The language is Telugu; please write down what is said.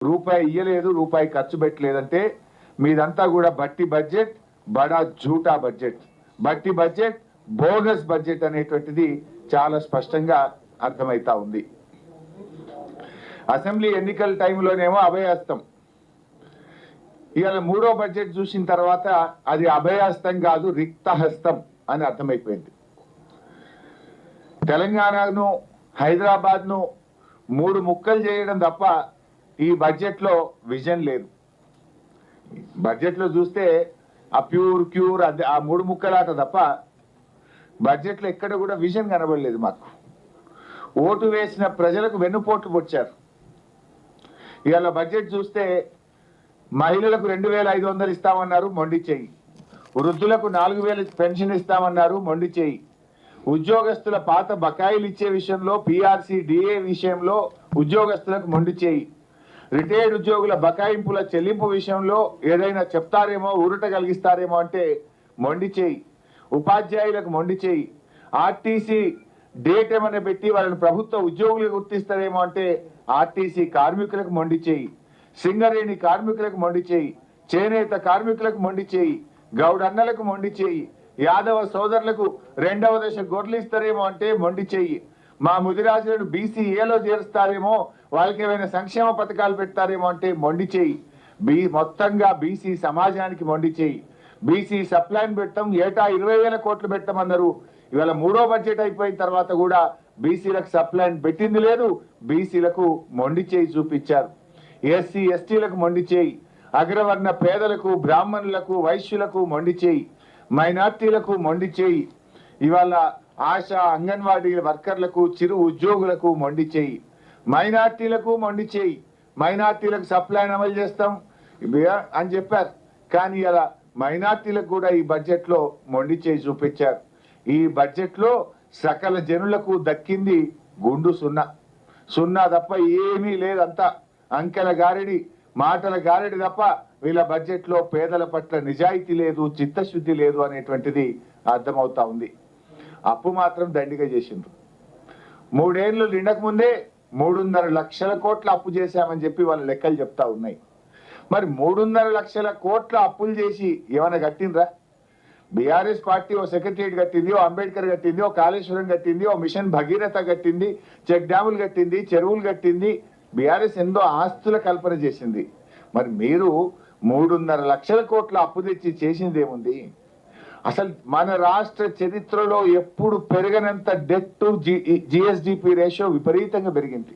రూపాయి ఇయ్యలేదు, రూపాయి ఖర్చు పెట్టలేదంటే మీదంతా కూడా బట్టి బడ్జెట్, బడా జూటా బడ్జెట్, బట్టి బడ్జెట్, బోగస్ బడ్జెట్ అనేటువంటిది చాలా స్పష్టంగా అర్థమైతా ఉంది. అసెంబ్లీ ఎన్నికల టైంలోనేమో అభయహస్తం, ఇవాళ మూడో బడ్జెట్ చూసిన తర్వాత అది అభయహస్తం కాదు, రిక్తహస్తం అని అర్థమైపోయింది. తెలంగాణను, హైదరాబాద్ను మూడు ముక్కలు చేయడం తప్ప ఈ బడ్జెట్లో విజన్ లేదు. బడ్జెట్లో చూస్తే ఆ క్యూర్ ఆ మూడు ముక్కలాట తప్ప బడ్జెట్లో ఎక్కడ కూడా విజన్ కనబడలేదు. మాకు ఓటు వేసిన ప్రజలకు వెన్నుపోట్లు పొడిచారు. ఇవాళ బడ్జెట్ చూస్తే మహిళలకు 2,500 ఇస్తామన్నారు, మొండి చేయి. వృద్ధులకు 4,000 పెన్షన్ ఇస్తామన్నారు, మొండి చేయి. ఉద్యోగస్తుల పాత బకాయిలు ఇచ్చే విషయంలో, పిఆర్సీ డిఏ విషయంలో ఉద్యోగస్తులకు మొండి చేయి. రిటైర్డ్ ఉద్యోగుల బకాయింపుల చెల్లింపు విషయంలో ఏదైనా చెప్తారేమో, ఊరట కలిగిస్తారేమో అంటే మొండి చేయి. ఉపాధ్యాయులకు మొండి చేయి. ఆర్టీసీ డేట్ ఏమైనా పెట్టి వాళ్ళని ప్రభుత్వ ఉద్యోగులు గుర్తిస్తారేమో అంటే ఆర్టీసీ కార్మికులకు మొండి చేయి. సింగరేణి కార్మికులకు మొండి చేయి. చేనేత కార్మికులకు మొండి చేయి. గౌడన్నలకు మొండి చేయి. యాదవ సోదరులకు 2వ దశ గొర్రెలు ఇస్తారేమో అంటే మొండి చేయి. మా ముదిరాజులను బీసీఏలో చేరుస్తారేమో, వాళ్ళకి ఏమైనా సంక్షేమ పథకాలు పెడతారేమో అంటే మొండి చేయి. మొత్తంగా బీసీ సమాజానికి మొండి చేయి. బీసీ సప్లైన్ పెట్టాం, ఏటా 20,000 కోట్లు పెట్టమన్నారు. ఇవాళ మూడో బడ్జెట్ అయిపోయిన తర్వాత కూడా బీసీలకు సప్లైన్ పెట్టింది లేదు. బీసీలకు మొండి చేయి చూపించారు. ఎస్సీ ఎస్టీలకు మొండి చేయి. అగ్రవర్ణ పేదలకు, బ్రాహ్మణులకు, వైశ్యులకు మొండి చేయి. మైనార్టీలకు మొండి చేయి. ఇవాళ ఆశా అంగన్వాడీ వర్కర్లకు, చిరు ఉద్యోగులకు మొండి చేయి. మైనార్టీలకు మొండి చేయి. మైనార్టీలకు సప్లైన్ అమలు చేస్తాం అని చెప్పారు. కానీ ఇలా మైనార్టీలకు కూడా ఈ బడ్జెట్లో మొండి చేయి చూపించారు. ఈ బడ్జెట్లో సకల జనులకు దక్కింది గుండు సున్నా తప్ప ఏమీ లేదంతా అంకెల గారిడి, మాటల గారిడి తప్ప వీళ్ళ బడ్జెట్లో పేదల పట్ల నిజాయితీ లేదు, చిత్తశుద్ధి లేదు అనేటువంటిది అర్థమవుతా ఉంది. అప్పు మాత్రం దండిగా చేసిండ్రు. 3 ఏళ్ళు నిండక ముందే 3.5 లక్షల కోట్ల అప్పు చేశామని చెప్పి వాళ్ళ లెక్కలు చెప్తా ఉన్నాయి. మరి 3.5 లక్షల కోట్ల అప్పులు చేసి ఏమైనా కట్టిండ్రా? బీఆర్ఎస్ పార్టీ ఓ సెక్రటరియట్ కట్టింది, ఓ అంబేద్కర్ కట్టింది, ఓ కాళేశ్వరం కట్టింది, ఓ మిషన్ భగీరథ కట్టింది, చెక్ డ్యాములు కట్టింది, చెరువులు కట్టింది. బీఆర్ఎస్ ఎంతో ఆస్తుల కల్పన చేసింది. మరి మీరు 3.5 లక్షల కోట్ల అప్పు తెచ్చి చేసింది ఏముంది? అసలు మన రాష్ట్ర చరిత్రలో ఎప్పుడు పెరగనంత డెట్ టు జిఎస్డిపి రేషియో విపరీతంగా పెరిగింది.